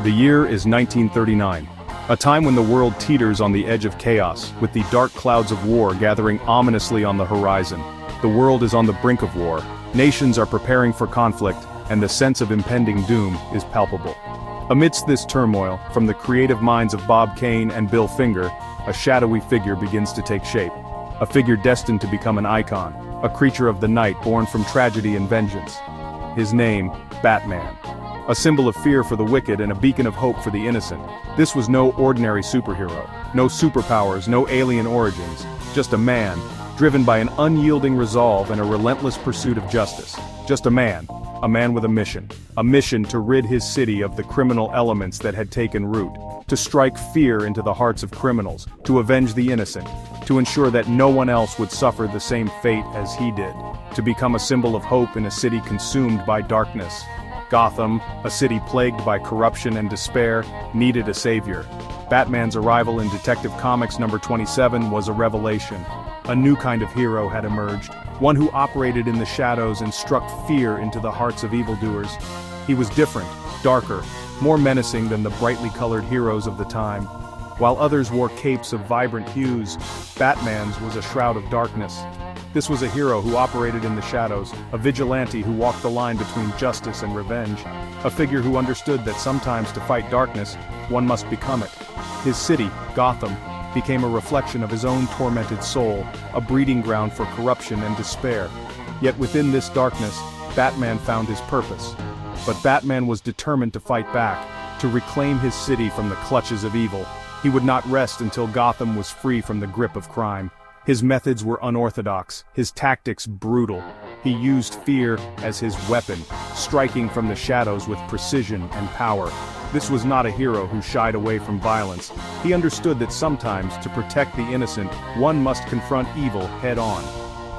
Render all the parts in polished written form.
The year is 1939, a time when the world teeters on the edge of chaos, with the dark clouds of war gathering ominously on the horizon. The world is on the brink of war, nations are preparing for conflict, and the sense of impending doom is palpable. Amidst this turmoil, from the creative minds of Bob Kane and Bill Finger, a shadowy figure begins to take shape. A figure destined to become an icon, a creature of the night born from tragedy and vengeance. His name, Batman. A symbol of fear for the wicked and a beacon of hope for the innocent. This was no ordinary superhero, no superpowers, no alien origins, just a man, driven by an unyielding resolve and a relentless pursuit of justice. Just a man with a mission to rid his city of the criminal elements that had taken root, to strike fear into the hearts of criminals, to avenge the innocent, to ensure that no one else would suffer the same fate as he did, to become a symbol of hope in a city consumed by darkness. Gotham, a city plagued by corruption and despair, needed a savior. Batman's arrival in Detective Comics number 27 was a revelation. A new kind of hero had emerged, one who operated in the shadows and struck fear into the hearts of evildoers. He was different, darker, more menacing than the brightly colored heroes of the time. While others wore capes of vibrant hues, Batman's was a shroud of darkness. This was a hero who operated in the shadows, a vigilante who walked the line between justice and revenge, a figure who understood that sometimes to fight darkness, one must become it. His city, Gotham, became a reflection of his own tormented soul, a breeding ground for corruption and despair. Yet within this darkness, Batman found his purpose. But Batman was determined to fight back, to reclaim his city from the clutches of evil. He would not rest until Gotham was free from the grip of crime. His methods were unorthodox, his tactics brutal. He used fear as his weapon, striking from the shadows with precision and power. This was not a hero who shied away from violence. He understood that sometimes, to protect the innocent, one must confront evil head-on.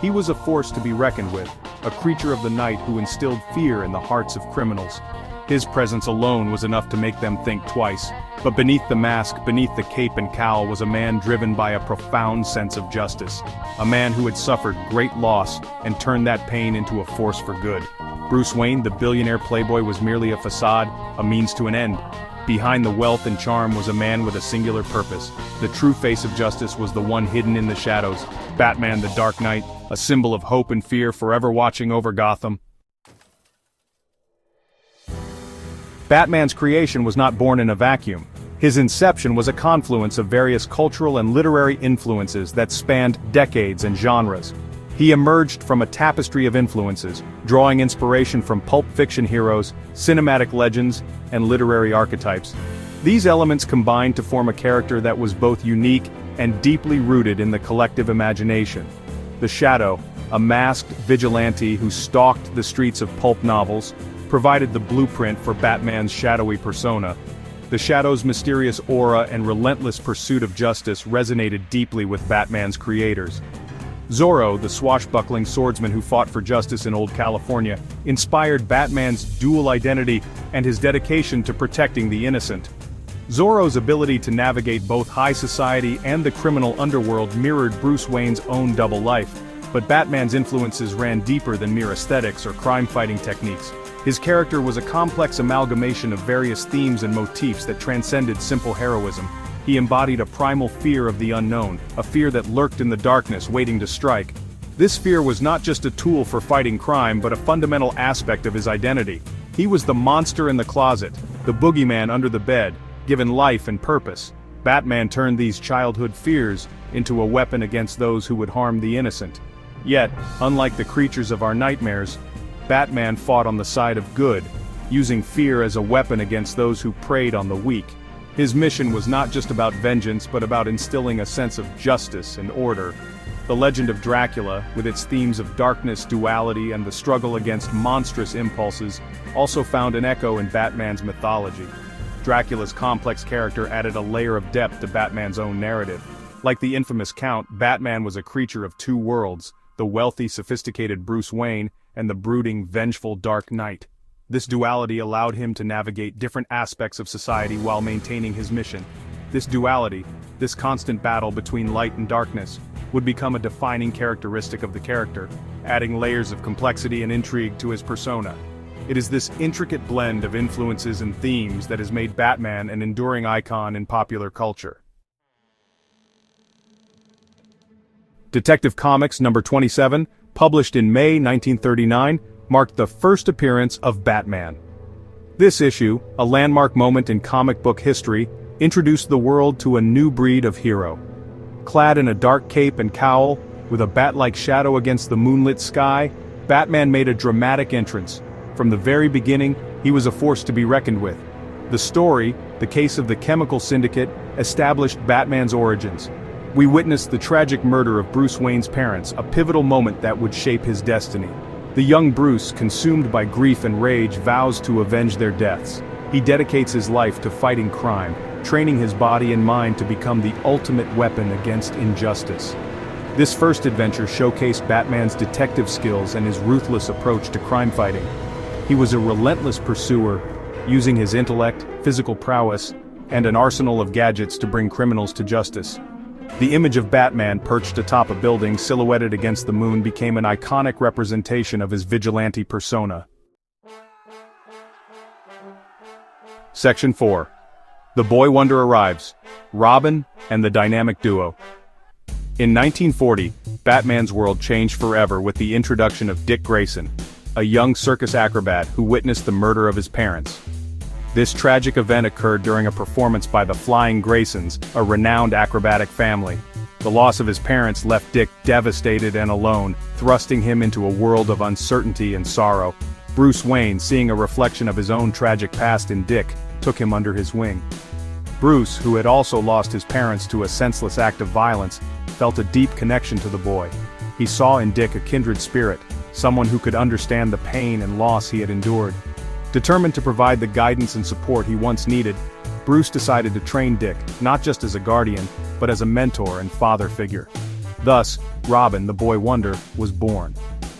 He was a force to be reckoned with, a creature of the night who instilled fear in the hearts of criminals. His presence alone was enough to make them think twice. But beneath the mask, beneath the cape and cowl, was a man driven by a profound sense of justice. A man who had suffered great loss and turned that pain into a force for good. Bruce Wayne, the billionaire playboy, was merely a facade, a means to an end. Behind the wealth and charm was a man with a singular purpose. The true face of justice was the one hidden in the shadows. Batman, the Dark Knight, a symbol of hope and fear forever watching over Gotham. Batman's creation was not born in a vacuum. His inception was a confluence of various cultural and literary influences that spanned decades and genres. He emerged from a tapestry of influences, drawing inspiration from pulp fiction heroes, cinematic legends, and literary archetypes. These elements combined to form a character that was both unique and deeply rooted in the collective imagination. The Shadow, a masked vigilante who stalked the streets of pulp novels, provided the blueprint for Batman's shadowy persona. The Shadow's mysterious aura and relentless pursuit of justice resonated deeply with Batman's creators. Zorro, the swashbuckling swordsman who fought for justice in old California, inspired Batman's dual identity and his dedication to protecting the innocent. Zorro's ability to navigate both high society and the criminal underworld mirrored Bruce Wayne's own double life, but Batman's influences ran deeper than mere aesthetics or crime-fighting techniques. His character was a complex amalgamation of various themes and motifs that transcended simple heroism. He embodied a primal fear of the unknown, a fear that lurked in the darkness waiting to strike. This fear was not just a tool for fighting crime but a fundamental aspect of his identity. He was the monster in the closet, the boogeyman under the bed, given life and purpose. Batman turned these childhood fears into a weapon against those who would harm the innocent. Yet, unlike the creatures of our nightmares, Batman fought on the side of good, using fear as a weapon against those who preyed on the weak. His mission was not just about vengeance but about instilling a sense of justice and order. The legend of Dracula, with its themes of darkness, duality, and the struggle against monstrous impulses, also found an echo in Batman's mythology. Dracula's complex character added a layer of depth to Batman's own narrative. Like the infamous Count, Batman was a creature of two worlds, the wealthy, sophisticated Bruce Wayne, and the brooding, vengeful Dark Knight. This duality allowed him to navigate different aspects of society while maintaining his mission. This duality, this constant battle between light and darkness, would become a defining characteristic of the character, adding layers of complexity and intrigue to his persona. It is this intricate blend of influences and themes that has made Batman an enduring icon in popular culture. Detective Comics number 27, published in May 1939, marked the first appearance of Batman. This issue, a landmark moment in comic book history, introduced the world to a new breed of hero. Clad in a dark cape and cowl, with a bat-like shadow against the moonlit sky, Batman made a dramatic entrance. From the very beginning, he was a force to be reckoned with. The story, The Case of the Chemical Syndicate, established Batman's origins. We witnessed the tragic murder of Bruce Wayne's parents, a pivotal moment that would shape his destiny. The young Bruce, consumed by grief and rage, vows to avenge their deaths. He dedicates his life to fighting crime, training his body and mind to become the ultimate weapon against injustice. This first adventure showcased Batman's detective skills and his ruthless approach to crime fighting. He was a relentless pursuer, using his intellect, physical prowess, and an arsenal of gadgets to bring criminals to justice. The image of Batman perched atop a building silhouetted against the moon became an iconic representation of his vigilante persona. Section 4. The Boy Wonder arrives, Robin and the dynamic duo. In 1940, Batman's world changed forever with the introduction of Dick Grayson, a young circus acrobat who witnessed the murder of his parents. This tragic event occurred during a performance by the Flying Graysons, a renowned acrobatic family. The loss of his parents left Dick devastated and alone, thrusting him into a world of uncertainty and sorrow. Bruce Wayne, seeing a reflection of his own tragic past in Dick, took him under his wing. Bruce, who had also lost his parents to a senseless act of violence, felt a deep connection to the boy. He saw in Dick a kindred spirit, someone who could understand the pain and loss he had endured. Determined to provide the guidance and support he once needed, Bruce decided to train Dick, not just as a guardian, but as a mentor and father figure. Thus, Robin, the Boy Wonder, was born.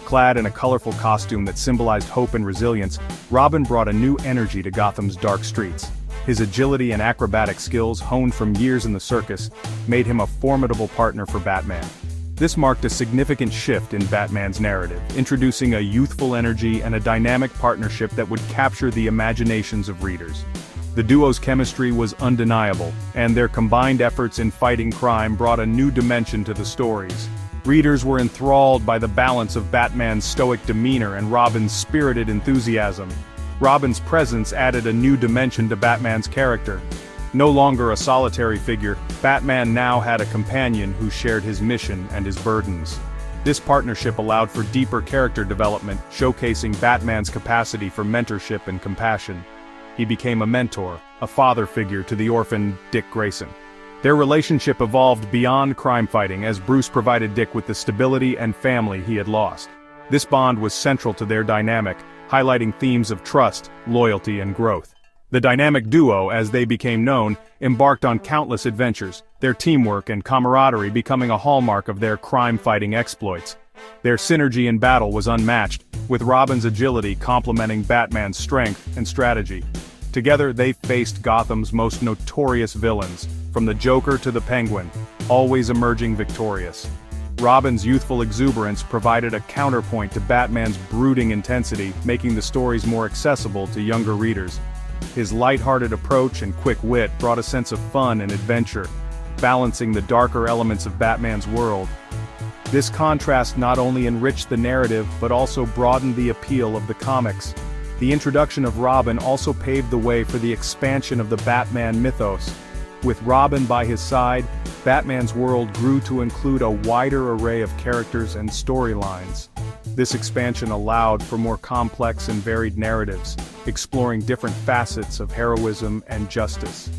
Clad in a colorful costume that symbolized hope and resilience, Robin brought a new energy to Gotham's dark streets. His agility and acrobatic skills, honed from years in the circus, made him a formidable partner for Batman. This marked a significant shift in Batman's narrative, introducing a youthful energy and a dynamic partnership that would capture the imaginations of readers. The duo's chemistry was undeniable, and their combined efforts in fighting crime brought a new dimension to the stories. Readers were enthralled by the balance of Batman's stoic demeanor and Robin's spirited enthusiasm. Robin's presence added a new dimension to Batman's character. No longer a solitary figure, Batman now had a companion who shared his mission and his burdens. This partnership allowed for deeper character development, showcasing Batman's capacity for mentorship and compassion. He became a mentor, a father figure to the orphan Dick Grayson. Their relationship evolved beyond crime fighting as Bruce provided Dick with the stability and family he had lost. This bond was central to their dynamic, highlighting themes of trust, loyalty, and growth. The dynamic duo, as they became known, embarked on countless adventures, their teamwork and camaraderie becoming a hallmark of their crime-fighting exploits. Their synergy in battle was unmatched, with Robin's agility complementing Batman's strength and strategy. Together they faced Gotham's most notorious villains, from the Joker to the Penguin, always emerging victorious. Robin's youthful exuberance provided a counterpoint to Batman's brooding intensity, making the stories more accessible to younger readers. His light-hearted approach and quick wit brought a sense of fun and adventure, balancing the darker elements of Batman's world. This contrast not only enriched the narrative but also broadened the appeal of the comics. The introduction of Robin also paved the way for the expansion of the Batman mythos. With Robin by his side, Batman's world grew to include a wider array of characters and storylines. This expansion allowed for more complex and varied narratives, exploring different facets of heroism and justice.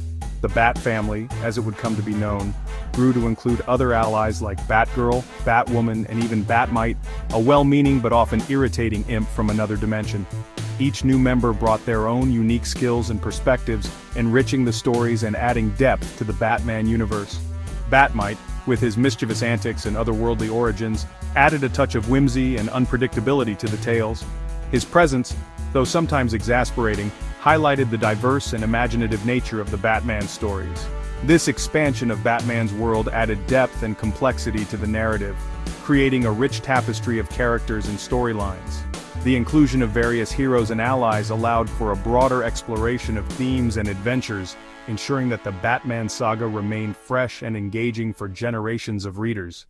The Bat family, as it would come to be known, grew to include other allies like Batgirl, Batwoman, and even Batmite, a well-meaning but often irritating imp from another dimension. Each new member brought their own unique skills and perspectives, enriching the stories and adding depth to the Batman universe. Batmite, with his mischievous antics and otherworldly origins, added a touch of whimsy and unpredictability to the tales. His presence, though sometimes exasperating, highlighted the diverse and imaginative nature of the Batman stories. This expansion of Batman's world added depth and complexity to the narrative, creating a rich tapestry of characters and storylines. The inclusion of various heroes and allies allowed for a broader exploration of themes and adventures, ensuring that the Batman saga remained fresh and engaging for generations of readers.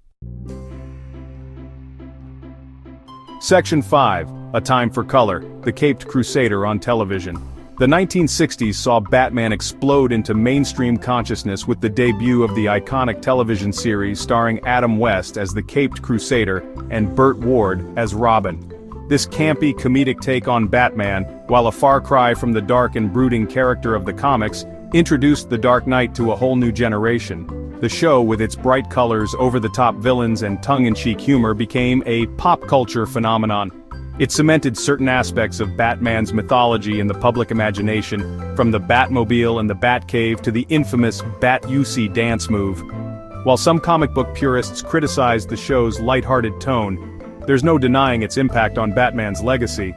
Section 5. A Time for Color, The Caped Crusader on Television. The 1960s saw Batman explode into mainstream consciousness with the debut of the iconic television series starring Adam West as the Caped Crusader and Burt Ward as Robin. This campy, comedic take on Batman, while a far cry from the dark and brooding character of the comics, introduced the Dark Knight to a whole new generation. The show, with its bright colors, over-the-top villains, and tongue-in-cheek humor, became a pop culture phenomenon. It cemented certain aspects of Batman's mythology in the public imagination, from the Batmobile and the Batcave to the infamous Bat-UC dance move. While some comic book purists criticized the show's lighthearted tone, there's no denying its impact on Batman's legacy.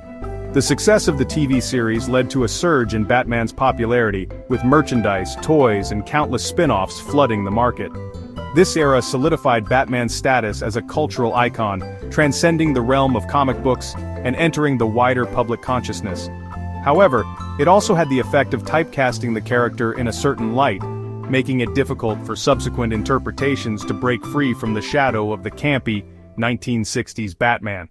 The success of the TV series led to a surge in Batman's popularity, with merchandise, toys, and countless spin-offs flooding the market. This era solidified Batman's status as a cultural icon, transcending the realm of comic books and entering the wider public consciousness. However, it also had the effect of typecasting the character in a certain light, making it difficult for subsequent interpretations to break free from the shadow of the campy 1960s Batman.